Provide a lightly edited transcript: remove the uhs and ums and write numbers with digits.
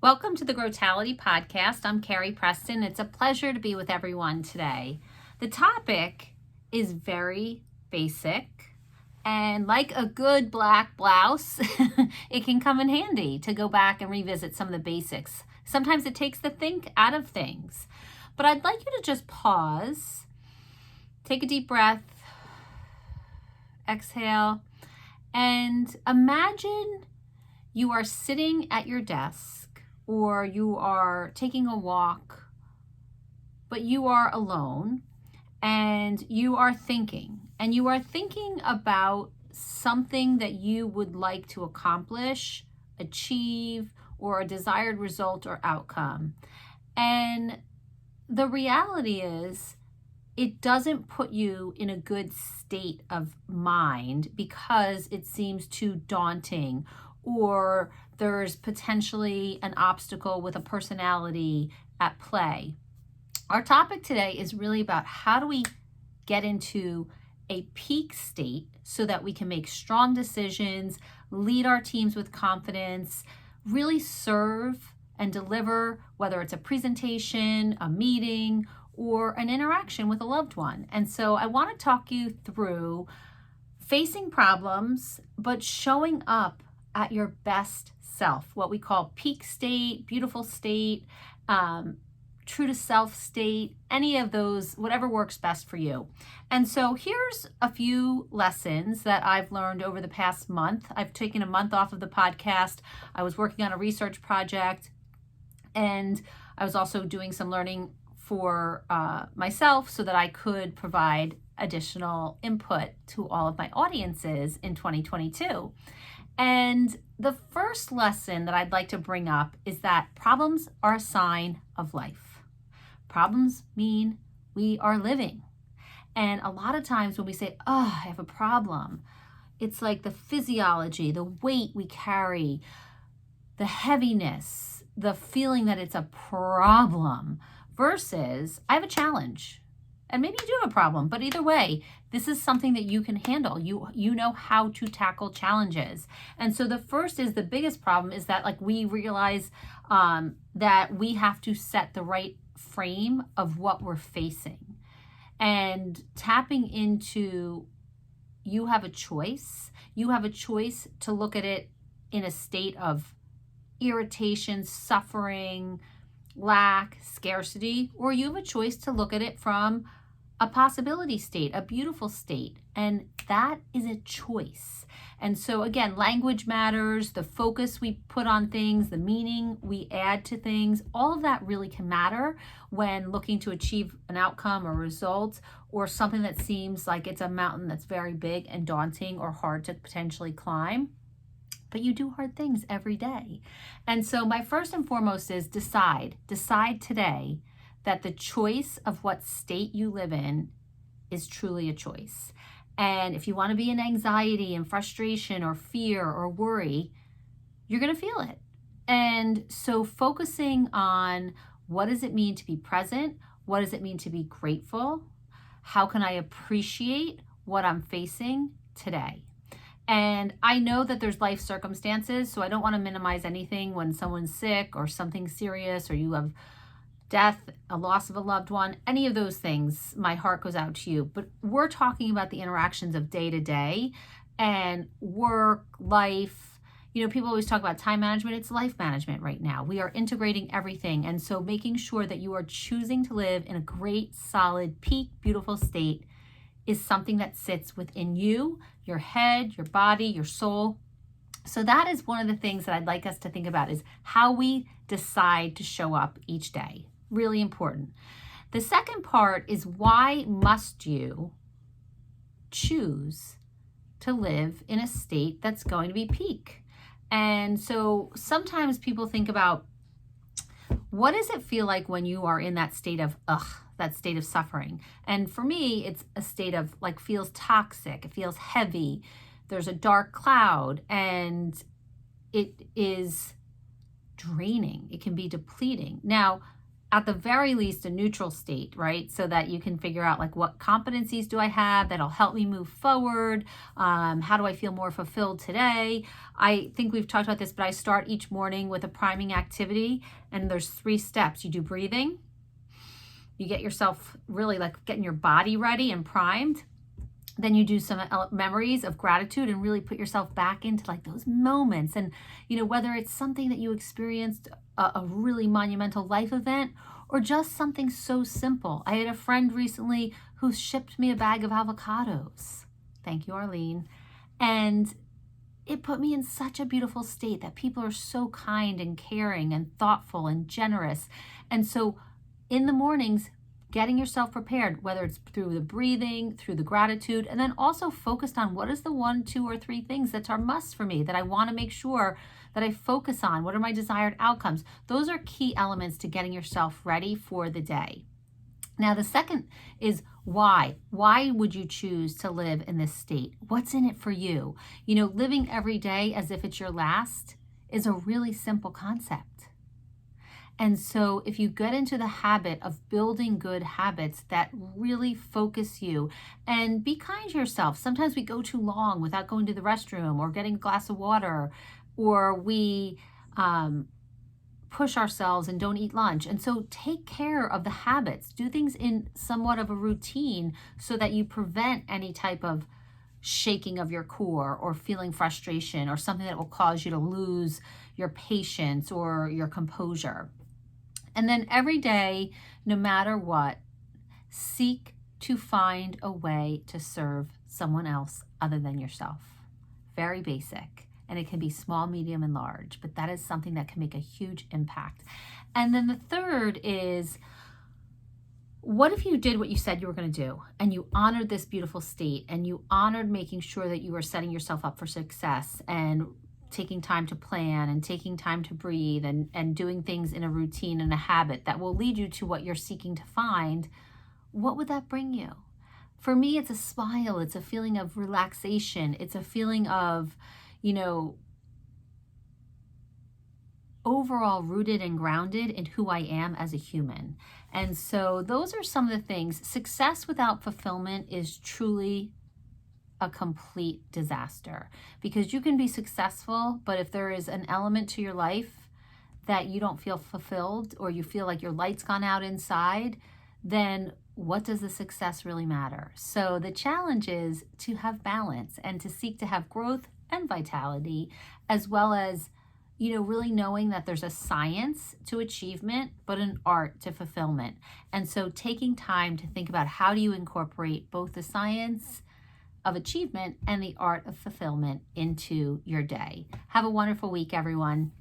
Welcome to the Growtality Podcast. I'm Carrie Preston. It's a pleasure to be with everyone today. The topic is very basic, and like a good black blouse, it can come in handy to go back and revisit some of the basics. Sometimes it takes the think out of things. But I'd like you to just pause, take a deep breath, exhale, and imagine you are sitting at your desk or you are taking a walk, but you are alone and you are thinking about something that you would like to accomplish, achieve, or a desired result or outcome. And the reality is, it doesn't put you in a good state of mind because it seems too daunting, or there's potentially an obstacle with a personality at play. Our topic today is really about how do we get into a peak state so that we can make strong decisions, lead our teams with confidence, really serve and deliver, whether it's a presentation, a meeting, or an interaction with a loved one. And so I want to talk you through facing problems, but showing up at your best self, what we call peak state, beautiful state, true to self state, any of those, whatever works best for you. And so here's a few lessons that I've learned over the past month. I've taken a month off of the podcast. I was working on a research project, and I was also doing some learning for myself so that I could provide additional input to all of my audiences in 2022. And the first lesson that I'd like to bring up is that problems are a sign of life. Problems mean we are living. And a lot of times when we say, oh, I have a problem, it's like the physiology, the weight we carry, the heaviness, the feeling that it's a problem versus I have a challenge. And maybe you do have a problem, but either way, this is something that you can handle. You know how to tackle challenges. And so the first is the biggest problem is that we realize that we have to set the right frame of what we're facing. And tapping into you have a choice. You have a choice to look at it in a state of irritation, suffering, lack, scarcity, or you have a choice to look at it from a possibility state, a beautiful state, and that is a choice. And so again, language matters, the focus we put on things, the meaning we add to things, all of that really can matter when looking to achieve an outcome or result, or something that seems like it's a mountain that's very big and daunting or hard to potentially climb. But you do hard things every day. And so my first and foremost is decide today that the choice of what state you live in is truly a choice. And if you want to be in anxiety and frustration or fear or worry, you're going to feel it. And so focusing on what does it mean to be present? What does it mean to be grateful? How can I appreciate what I'm facing today? And I know that there's life circumstances, so I don't want to minimize anything when someone's sick or something serious, or you have death, a loss of a loved one, any of those things, my heart goes out to you. But we're talking about the interactions of day to day and work, life. People always talk about time management. It's life management right now. We are integrating everything. And so making sure that you are choosing to live in a great, solid, peak, beautiful state is something that sits within you, your head, your body, your soul. So that is one of the things that I'd like us to think about, is how we decide to show up each day. Really important. The second part is, why must you choose to live in a state that's going to be peak? And so sometimes people think about, what does it feel like when you are in that state of that state of suffering? And for me, it's a state of feels toxic, it feels heavy, there's a dark cloud, and it is draining, it can be depleting. Now, at the very least, a neutral state, right? So that you can figure out like what competencies do I have that'll help me move forward? How do I feel more fulfilled today? I think we've talked about this, but I start each morning with a priming activity, and there's 3 steps. You do breathing, you get yourself really like getting your body ready and primed. Then you do some memories of gratitude and really put yourself back into like those moments. And, you know, whether it's something that you experienced, a really monumental life event, or just something so simple. I had a friend recently who shipped me a bag of avocados. Thank you, Arlene. And it put me in such a beautiful state that people are so kind and caring and thoughtful and generous. And so in the mornings, getting yourself prepared, whether it's through the breathing, through the gratitude, and then also focused on what is the 1, 2, or 3 things that are must for me that I want to make sure that I focus on. What are my desired outcomes? Those are key elements to getting yourself ready for the day. Now, the second is why. Why would you choose to live in this state? What's in it for you? You know, living every day as if it's your last is a really simple concept. And so if you get into the habit of building good habits that really focus you, and be kind to yourself. Sometimes we go too long without going to the restroom or getting a glass of water, or we push ourselves and don't eat lunch. And so take care of the habits. Do things in somewhat of a routine so that you prevent any type of shaking of your core or feeling frustration or something that will cause you to lose your patience or your composure. And then every day, no matter what, seek to find a way to serve someone else other than yourself. Very basic. And it can be small, medium, and large, but that is something that can make a huge impact. And then the third is, what if you did what you said you were going to do, and you honored this beautiful state, and you honored making sure that you were setting yourself up for success and taking time to plan and taking time to breathe and doing things in a routine and a habit that will lead you to what you're seeking to find? What would that bring you? For me, it's a smile. It's a feeling of relaxation. It's a feeling of, you know, overall rooted and grounded in who I am as a human. And so those are some of the things. Success without fulfillment is truly a complete disaster, because you can be successful, but if there is an element to your life that you don't feel fulfilled, or you feel like your light's gone out inside, then what does the success really matter? So the challenge is to have balance and to seek to have growth and vitality, as well as, you know, really knowing that there's a science to achievement, but an art to fulfillment. And so taking time to think about how do you incorporate both the science of achievement and the art of fulfillment into your day. Have a wonderful week, everyone.